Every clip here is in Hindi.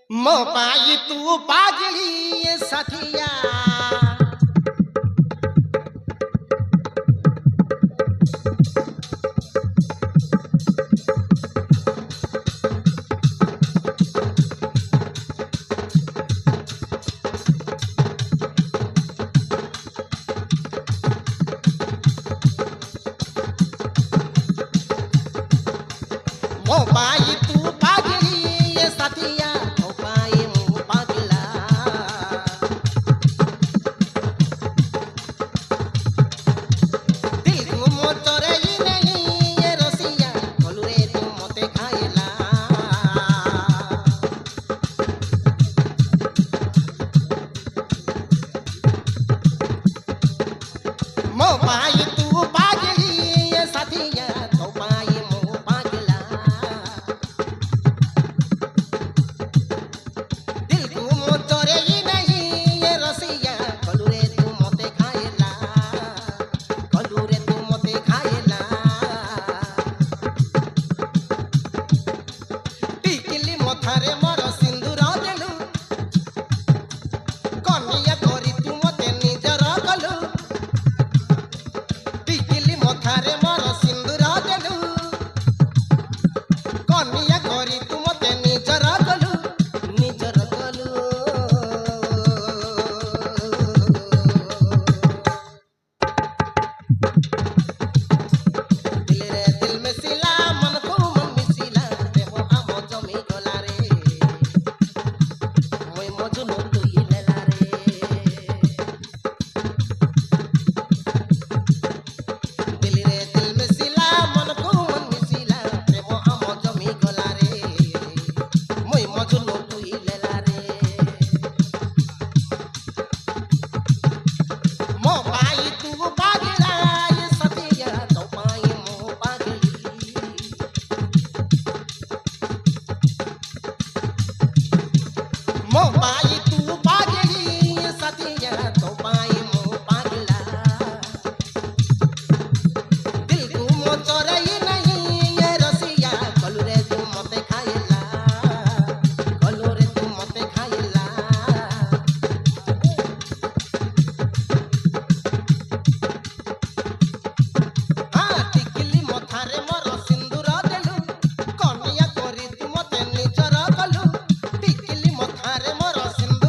मो पाई तू पागली सखिया मो पाई तू पागली सखिया मो पाई मु पागला दिल को मो चोरई नहीं ये रसिया बोलू रे तू मते खाइला मो पाई तू पागली सखिया तो पाई मु पागला दिल को मो चोरई नहीं ये रसिया बोलू रे तू मते खाइला बोलू रे तू मते खाइला टिकली मथारे मोर सिंदूर देलु कन्या करी तू मते निजर कलु टिकली मथारे मोर सिंदूर देलु कन्या करी तू मते निजर कलु निजर कलु दिल रे दिल में सिला मन को मन मिसिला देहो आम जमी गला रे मोय मजनू तुई लेला रे दिल रे दिल में सिला मन को मन मिसिला देहो आम जमी गला रे मोय मजनू तुई लेला रे मो पाई तू पागला ये सतिया तो पाई मो पागली मो पाई तू पागली सतिया तो पाई मो पागला दिल को मो चोरई नहीं ये रसिया कलू रे तू मते खाइला कलू रे तू मते खाइला टिकली मथारे मोर सिंदूर देलु कन्या करी तू मते निजर कलु टिकली मथारे मोर सिंदूर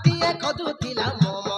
ପାଟିଏ ଖୋଜୁଥିଲା ମୋ